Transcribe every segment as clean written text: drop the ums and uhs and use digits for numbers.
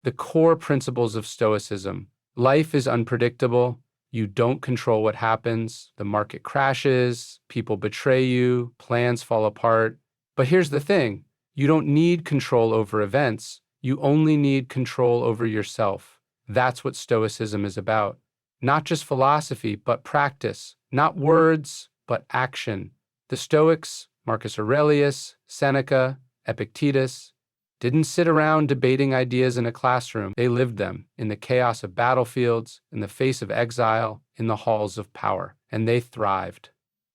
The core principles of Stoicism. Life is unpredictable. You don't control what happens. The market crashes, people betray you, plans fall apart. But here's the thing. You don't need control over events. You only need control over yourself. That's what Stoicism is about. Not just philosophy, but practice. Not words, but action. The Stoics, Marcus Aurelius, Seneca, Epictetus, didn't sit around debating ideas in a classroom. They lived them in the chaos of battlefields, in the face of exile, in the halls of power, and they thrived.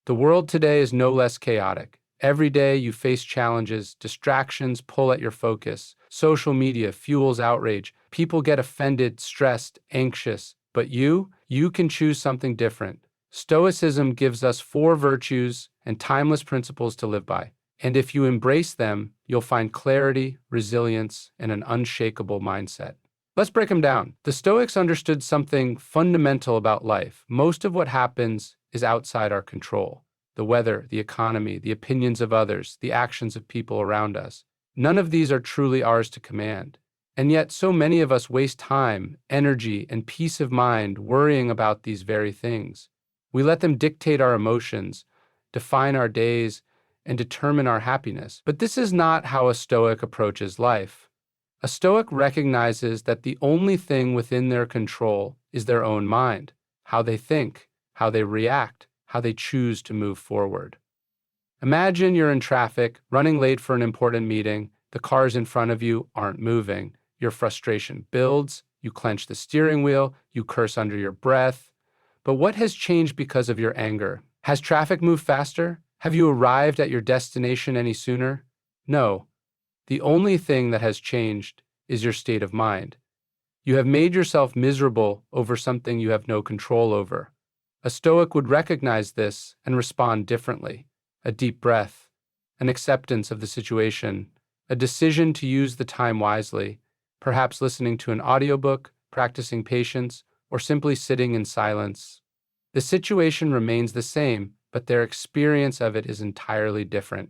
The world today is no less chaotic. Every day you face challenges, distractions pull at your focus, social media fuels outrage, people get offended, stressed, anxious. But you can choose something different. Stoicism gives us 4 virtues and timeless principles to live by. And if you embrace them, you'll find clarity, resilience, and an unshakable mindset. Let's break them down. The Stoics understood something fundamental about life. Most of what happens is outside our control. The weather, the economy, the opinions of others, the actions of people around us. None of these are truly ours to command. And yet so many of us waste time, energy, and peace of mind worrying about these very things. We let them dictate our emotions, define our days, and determine our happiness. But this is not how a Stoic approaches life. A Stoic recognizes that the only thing within their control is their own mind, how they think, how they react, how they choose to move forward. Imagine you're in traffic, running late for an important meeting, the cars in front of you aren't moving. Your frustration builds, you clench the steering wheel, you curse under your breath. But what has changed because of your anger? Has traffic moved faster? Have you arrived at your destination any sooner? No. The only thing that has changed is your state of mind. You have made yourself miserable over something you have no control over. A Stoic would recognize this and respond differently. A deep breath, an acceptance of the situation, a decision to use the time wisely, perhaps listening to an audiobook, practicing patience, or simply sitting in silence. The situation remains the same, but their experience of it is entirely different.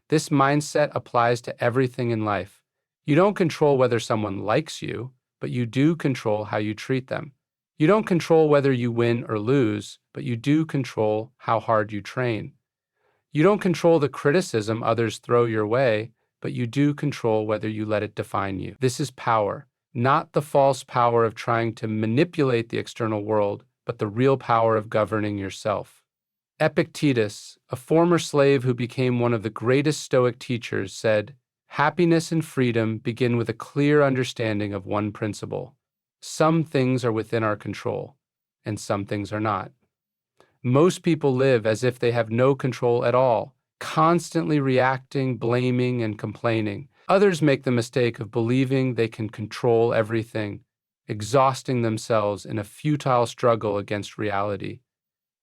This mindset applies to everything in life. You don't control whether someone likes you, but you do control how you treat them. You don't control whether you win or lose, but you do control how hard you train. You don't control the criticism others throw your way, but you do control whether you let it define you. This is power, not the false power of trying to manipulate the external world, but the real power of governing yourself. Epictetus, a former slave who became one of the greatest Stoic teachers, said, "Happiness and freedom begin with a clear understanding of one principle. Some things are within our control, and some things are not." Most people live as if they have no control at all, constantly reacting, blaming, and complaining. Others make the mistake of believing they can control everything, exhausting themselves in a futile struggle against reality.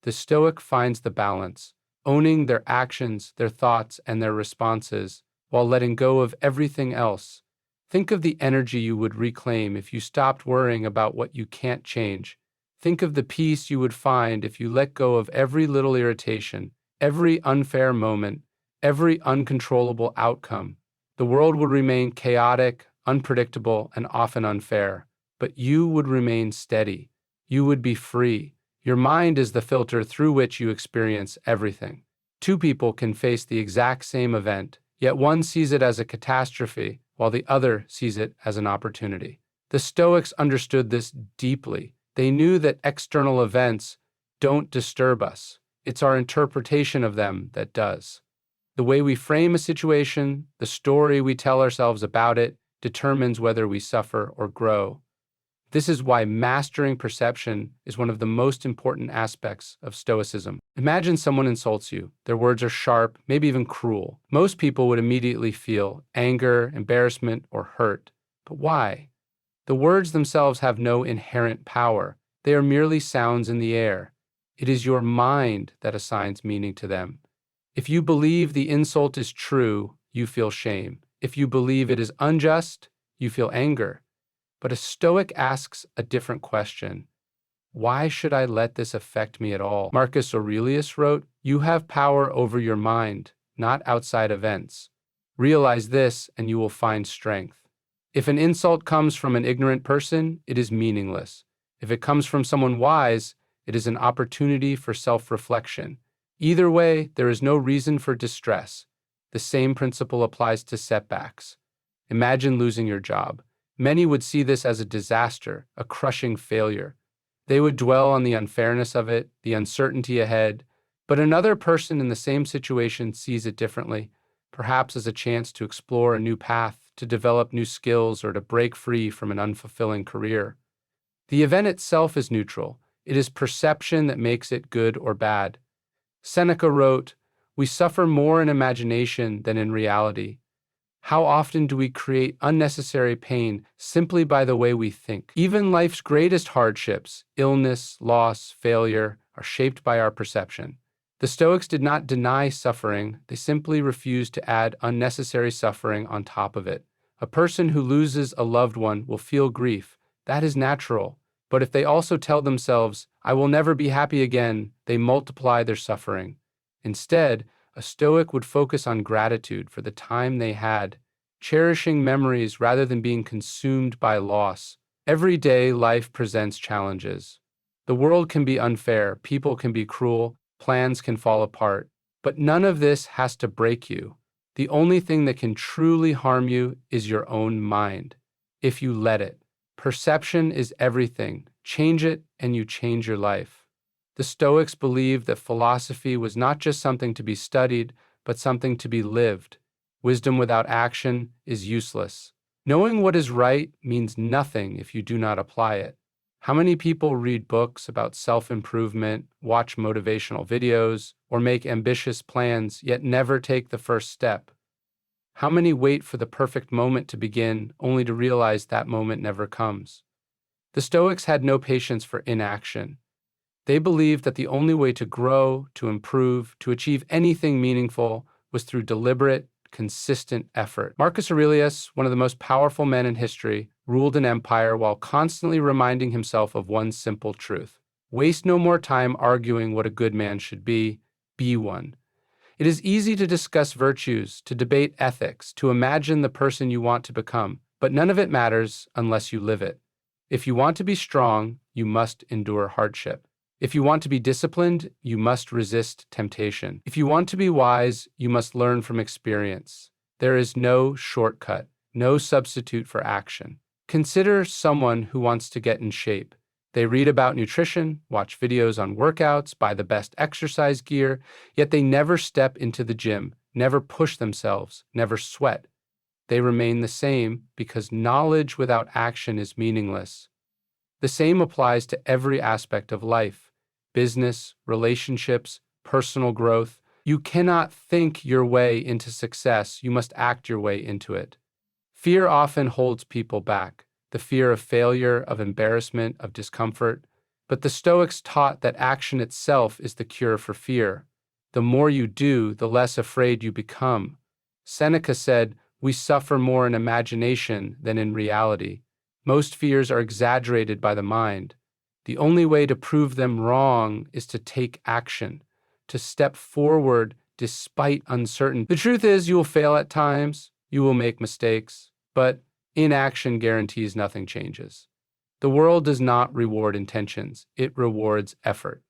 The Stoic finds the balance, owning their actions, their thoughts, and their responses, while letting go of everything else. Think of the energy you would reclaim if you stopped worrying about what you can't change. Think of the peace you would find if you let go of every little irritation, every unfair moment, every uncontrollable outcome. The world would remain chaotic, unpredictable, and often unfair, but you would remain steady. You would be free. Your mind is the filter through which you experience everything. 2 people can face the exact same event, yet one sees it as a catastrophe, while the other sees it as an opportunity. The Stoics understood this deeply. They knew that external events don't disturb us. It's our interpretation of them that does. The way we frame a situation, the story we tell ourselves about it, determines whether we suffer or grow. This is why mastering perception is one of the most important aspects of Stoicism. Imagine someone insults you. Their words are sharp, maybe even cruel. Most people would immediately feel anger, embarrassment, or hurt. But why? The words themselves have no inherent power. They are merely sounds in the air. It is your mind that assigns meaning to them. If you believe the insult is true, you feel shame. If you believe it is unjust, you feel anger. But a Stoic asks a different question. Why should I let this affect me at all? Marcus Aurelius wrote, "You have power over your mind, not outside events. Realize this and you will find strength." If an insult comes from an ignorant person, it is meaningless. If it comes from someone wise, it is an opportunity for self-reflection. Either way, there is no reason for distress. The same principle applies to setbacks. Imagine losing your job. Many would see this as a disaster, a crushing failure. They would dwell on the unfairness of it, the uncertainty ahead, but another person in the same situation sees it differently, perhaps as a chance to explore a new path, to develop new skills, or to break free from an unfulfilling career. The event itself is neutral. It is perception that makes it good or bad. Seneca wrote, "We suffer more in imagination than in reality." How often do we create unnecessary pain simply by the way we think? Even life's greatest hardships, illness, loss, failure, are shaped by our perception. The Stoics did not deny suffering, they simply refused to add unnecessary suffering on top of it. A person who loses a loved one will feel grief. That is natural. But if they also tell themselves, "I will never be happy again," they multiply their suffering. Instead, a Stoic would focus on gratitude for the time they had, cherishing memories rather than being consumed by loss. Every day, life presents challenges. The world can be unfair, people can be cruel, plans can fall apart, but none of this has to break you. The only thing that can truly harm you is your own mind, if you let it. Perception is everything. Change it, and you change your life. The Stoics believed that philosophy was not just something to be studied, but something to be lived. Wisdom without action is useless. Knowing what is right means nothing if you do not apply it. How many people read books about self-improvement, watch motivational videos, or make ambitious plans, yet never take the first step? How many wait for the perfect moment to begin, only to realize that moment never comes? The Stoics had no patience for inaction. They believed that the only way to grow, to improve, to achieve anything meaningful was through deliberate, consistent effort. Marcus Aurelius, one of the most powerful men in history, ruled an empire while constantly reminding himself of one simple truth: waste no more time arguing what a good man should be one. It is easy to discuss virtues, to debate ethics, to imagine the person you want to become, but none of it matters unless you live it. If you want to be strong, you must endure hardship. If you want to be disciplined, you must resist temptation. If you want to be wise, you must learn from experience. There is no shortcut, no substitute for action. Consider someone who wants to get in shape. They read about nutrition, watch videos on workouts, buy the best exercise gear, yet they never step into the gym, never push themselves, never sweat. They remain the same because knowledge without action is meaningless. The same applies to every aspect of life: business, relationships, personal growth. You cannot think your way into success, you must act your way into it. Fear often holds people back, the fear of failure, of embarrassment, of discomfort. But the Stoics taught that action itself is the cure for fear. The more you do, the less afraid you become. Seneca said, "We suffer more in imagination than in reality." Most fears are exaggerated by the mind. The only way to prove them wrong is to take action, to step forward despite uncertainty. The truth is, you will fail at times, you will make mistakes, but inaction guarantees nothing changes. The world does not reward intentions, it rewards effort.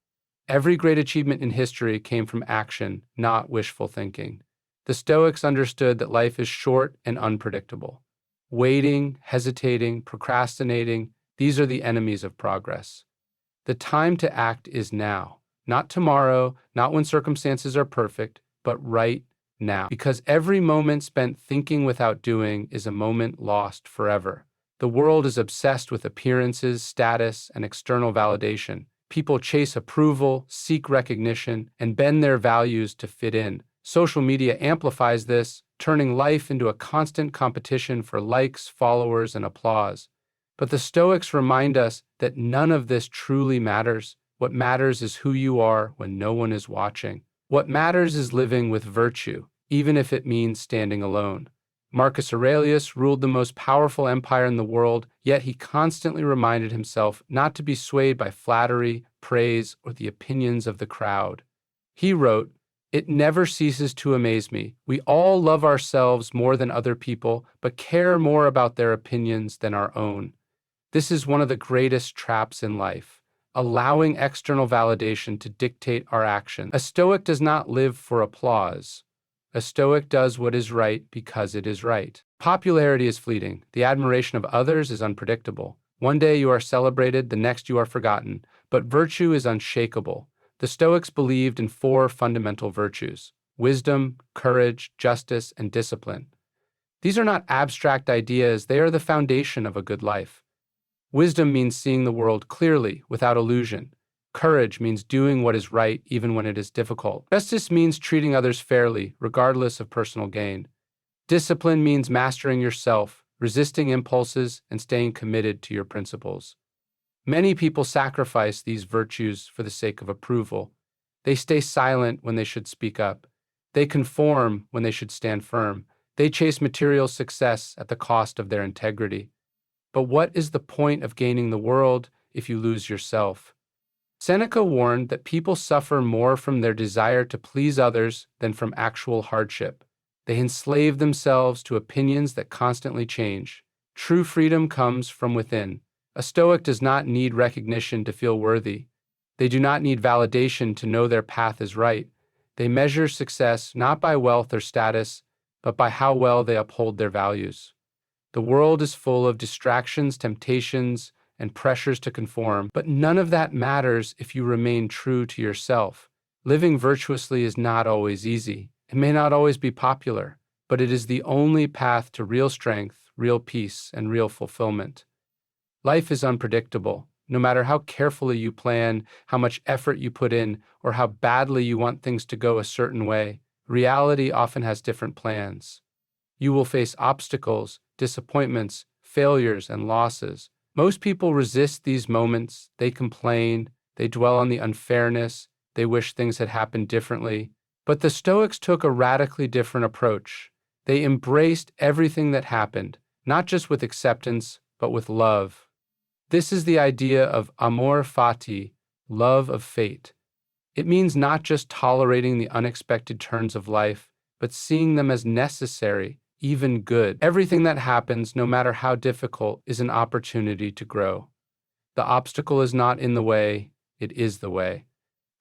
Every great achievement in history came from action, not wishful thinking. The Stoics understood that life is short and unpredictable. Waiting, hesitating, procrastinating, these are the enemies of progress. The time to act is now, not tomorrow, not when circumstances are perfect, but right now. Because every moment spent thinking without doing is a moment lost forever. The world is obsessed with appearances, status, and external validation. People chase approval, seek recognition, and bend their values to fit in. Social media amplifies this, turning life into a constant competition for likes, followers, and applause. But the Stoics remind us that none of this truly matters. What matters is who you are when no one is watching. What matters is living with virtue, even if it means standing alone. Marcus Aurelius ruled the most powerful empire in the world, yet he constantly reminded himself not to be swayed by flattery, praise, or the opinions of the crowd. He wrote, It never ceases to amaze me. We all love ourselves more than other people, but care more about their opinions than our own. This is one of the greatest traps in life, allowing external validation to dictate our actions. A Stoic does not live for applause. A Stoic does what is right because it is right. Popularity is fleeting. The admiration of others is unpredictable. One day you are celebrated, the next you are forgotten. But virtue is unshakable. The Stoics believed in four fundamental virtues: wisdom, courage, justice, and discipline. These are not abstract ideas, they are the foundation of a good life. Wisdom means seeing the world clearly, without illusion. Courage means doing what is right even when it is difficult. Justice means treating others fairly, regardless of personal gain. Discipline means mastering yourself, resisting impulses, and staying committed to your principles. Many people sacrifice these virtues for the sake of approval. They stay silent when they should speak up. They conform when they should stand firm. They chase material success at the cost of their integrity. But what is the point of gaining the world if you lose yourself? Seneca warned that people suffer more from their desire to please others than from actual hardship. They enslave themselves to opinions that constantly change. True freedom comes from within. A Stoic does not need recognition to feel worthy. They do not need validation to know their path is right. They measure success not by wealth or status, but by how well they uphold their values. The world is full of distractions, temptations, and pressures to conform, but none of that matters if you remain true to yourself. Living virtuously is not always easy. It may not always be popular, but it is the only path to real strength, real peace, and real fulfillment. Life is unpredictable. No matter how carefully you plan, how much effort you put in, or how badly you want things to go a certain way, reality often has different plans. You will face obstacles, disappointments, failures, and losses. Most people resist these moments. They complain, they dwell on the unfairness, they wish things had happened differently. But the Stoics took a radically different approach. They embraced everything that happened, not just with acceptance, but with love. This is the idea of amor fati, love of fate. It means not just tolerating the unexpected turns of life, but seeing them as necessary, even good. Everything that happens, no matter how difficult, is an opportunity to grow. The obstacle is not in the way, it is the way.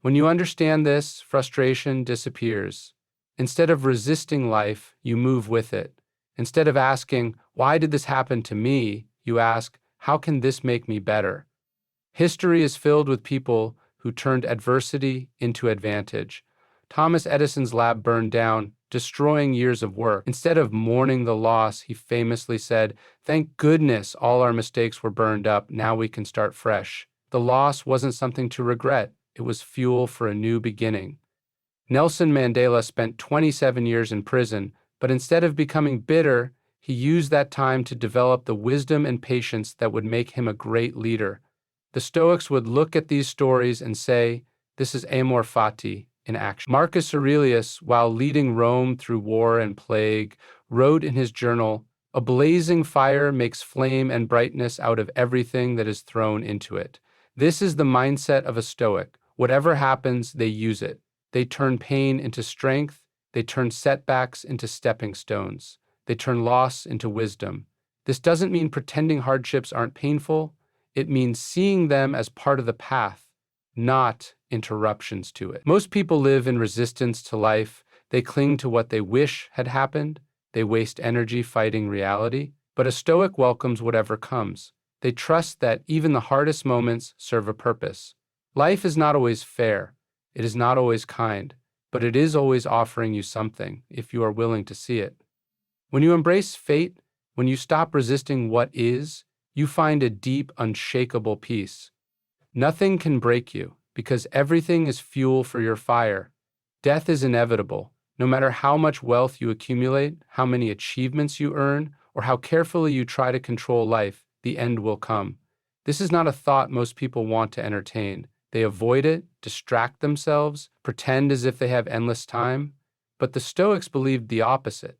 When you understand this, frustration disappears. Instead of resisting life, you move with it. Instead of asking, "Why did this happen to me?" you ask, "How can this make me better?" History is filled with people who turned adversity into advantage. Thomas Edison's lab burned down, destroying years of work. Instead of mourning the loss, he famously said, "Thank goodness all our mistakes were burned up, now we can start fresh." The loss wasn't something to regret, it was fuel for a new beginning. Nelson Mandela spent 27 years in prison, but instead of becoming bitter, he used that time to develop the wisdom and patience that would make him a great leader. The Stoics would look at these stories and say, "This is amor fati in action." Marcus Aurelius, while leading Rome through war and plague, wrote in his journal, "A blazing fire makes flame and brightness out of everything that is thrown into it." This is the mindset of a Stoic. Whatever happens, they use it. They turn pain into strength. They turn setbacks into stepping stones. They turn loss into wisdom. This doesn't mean pretending hardships aren't painful. It means seeing them as part of the path, not interruptions to it. Most people live in resistance to life. They cling to what they wish had happened. They waste energy fighting reality. But a Stoic welcomes whatever comes. They trust that even the hardest moments serve a purpose. Life is not always fair. It is not always kind, but it is always offering you something if you are willing to see it. When you embrace fate, when you stop resisting what is, you find a deep, unshakable peace. Nothing can break you because everything is fuel for your fire. Death is inevitable. No matter how much wealth you accumulate, how many achievements you earn, or how carefully you try to control life, the end will come. This is not a thought most people want to entertain. They avoid it, distract themselves, pretend as if they have endless time. But the Stoics believed the opposite.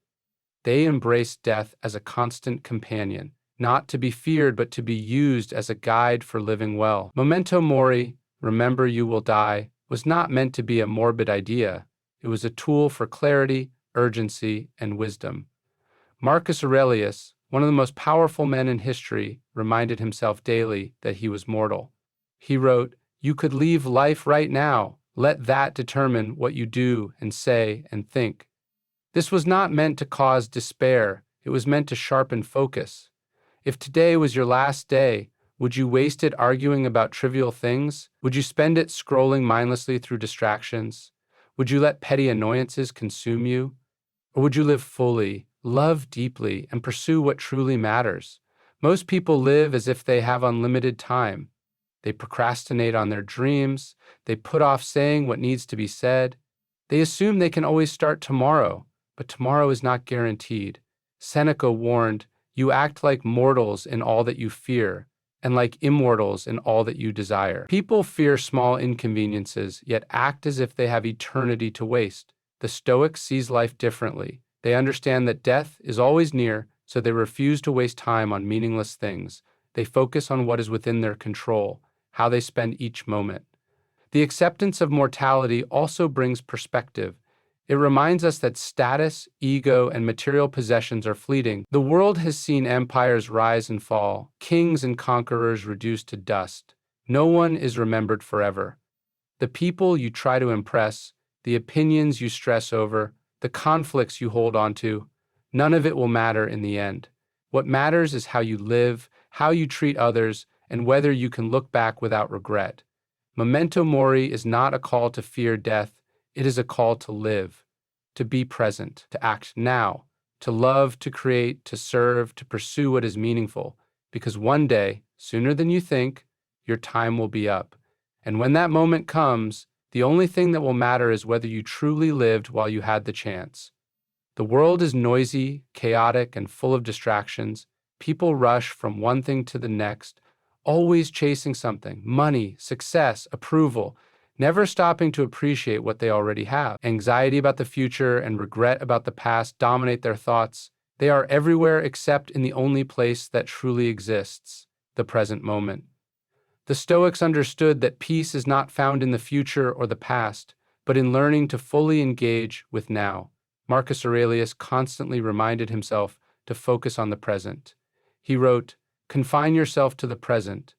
They embraced death as a constant companion, not to be feared but to be used as a guide for living well. Memento mori, remember you will die, was not meant to be a morbid idea. It was a tool for clarity, urgency, and wisdom. Marcus Aurelius, one of the most powerful men in history, reminded himself daily that he was mortal. He wrote, "You could leave life right now. Let that determine what you do and say and think." This was not meant to cause despair. It was meant to sharpen focus. If today was your last day, would you waste it arguing about trivial things? Would you spend it scrolling mindlessly through distractions? Would you let petty annoyances consume you? Or would you live fully, love deeply, and pursue what truly matters? Most people live as if they have unlimited time. They procrastinate on their dreams. They put off saying what needs to be said. They assume they can always start tomorrow, but tomorrow is not guaranteed. Seneca warned, "You act like mortals in all that you fear, and like immortals in all that you desire." People fear small inconveniences, yet act as if they have eternity to waste. The Stoics sees life differently. They understand that death is always near, so they refuse to waste time on meaningless things. They focus on what is within their control, how they spend each moment. The acceptance of mortality also brings perspective. It reminds us that status, ego, and material possessions are fleeting. The world has seen empires rise and fall, kings and conquerors reduced to dust. No one is remembered forever. The people you try to impress, the opinions you stress over, the conflicts you hold on to, none of it will matter in the end. What matters is how you live, how you treat others, and whether you can look back without regret. Memento mori is not a call to fear death, it is a call to live, to be present, to act now, to love, to create, to serve, to pursue what is meaningful. Because one day, sooner than you think, your time will be up. And when that moment comes, the only thing that will matter is whether you truly lived while you had the chance. The world is noisy, chaotic, and full of distractions. People rush from one thing to the next, always chasing something: money, success, approval, never stopping to appreciate what they already have. Anxiety about the future and regret about the past dominate their thoughts. They are everywhere except in the only place that truly exists, the present moment. The Stoics understood that peace is not found in the future or the past, but in learning to fully engage with now. Marcus Aurelius constantly reminded himself to focus on the present. He wrote, "Confine yourself to the present."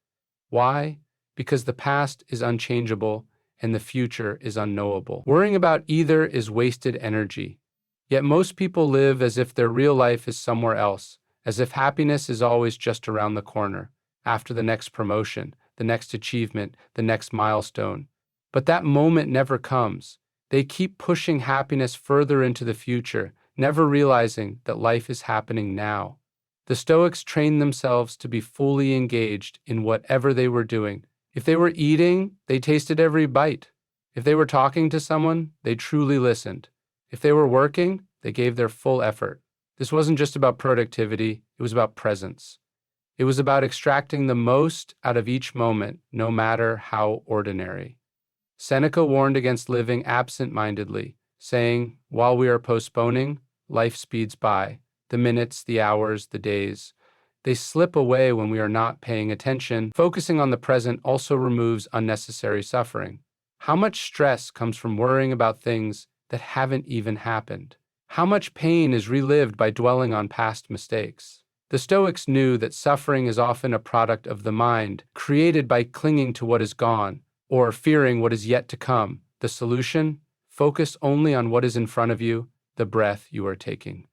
Why? Because the past is unchangeable and the future is unknowable. Worrying about either is wasted energy. Yet most people live as if their real life is somewhere else, as if happiness is always just around the corner, after the next promotion, the next achievement, the next milestone. But that moment never comes. They keep pushing happiness further into the future, never realizing that life is happening now. The Stoics trained themselves to be fully engaged in whatever they were doing. If they were eating, they tasted every bite. If they were talking to someone, they truly listened. If they were working, they gave their full effort. This wasn't just about productivity, it was about presence. It was about extracting the most out of each moment, no matter how ordinary. Seneca warned against living absent-mindedly, saying, "While we are postponing, life speeds by. The minutes, the hours, the days. They slip away when we are not paying attention." Focusing on the present also removes unnecessary suffering. How much stress comes from worrying about things that haven't even happened? How much pain is relived by dwelling on past mistakes? The Stoics knew that suffering is often a product of the mind, created by clinging to what is gone, or fearing what is yet to come. The solution? Focus only on what is in front of you, the breath you are taking,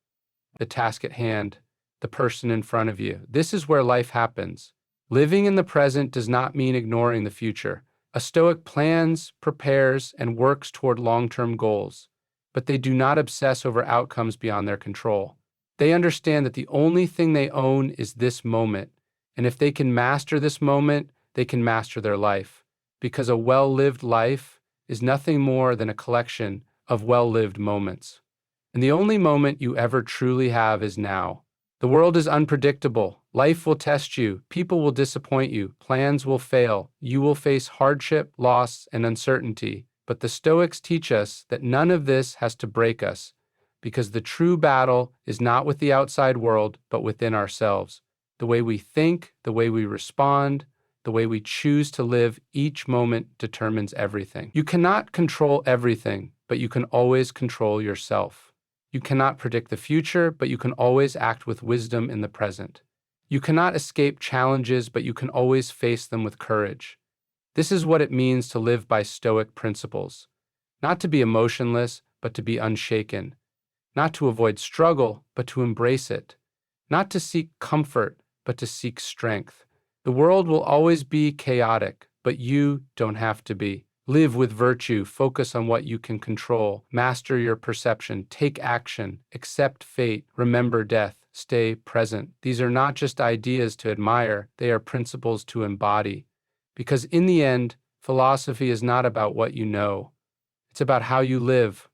the task at hand, the person in front of you. This is where life happens. Living in the present does not mean ignoring the future. A Stoic plans, prepares, and works toward long-term goals, but they do not obsess over outcomes beyond their control. They understand that the only thing they own is this moment, and if they can master this moment, they can master their life, because a well-lived life is nothing more than a collection of well-lived moments. And the only moment you ever truly have is now. The world is unpredictable. Life will test you. People will disappoint you. Plans will fail. You will face hardship, loss, and uncertainty. But the Stoics teach us that none of this has to break us, because the true battle is not with the outside world, but within ourselves. The way we think, the way we respond, the way we choose to live each moment determines everything. You cannot control everything, but you can always control yourself. You cannot predict the future, but you can always act with wisdom in the present. You cannot escape challenges, but you can always face them with courage. This is what it means to live by Stoic principles. Not to be emotionless, but to be unshaken. Not to avoid struggle, but to embrace it. Not to seek comfort, but to seek strength. The world will always be chaotic, but you don't have to be. Live with virtue, focus on what you can control, master your perception, take action, accept fate, remember death, stay present. These are not just ideas to admire, they are principles to embody. Because in the end, philosophy is not about what you know. It's about how you live,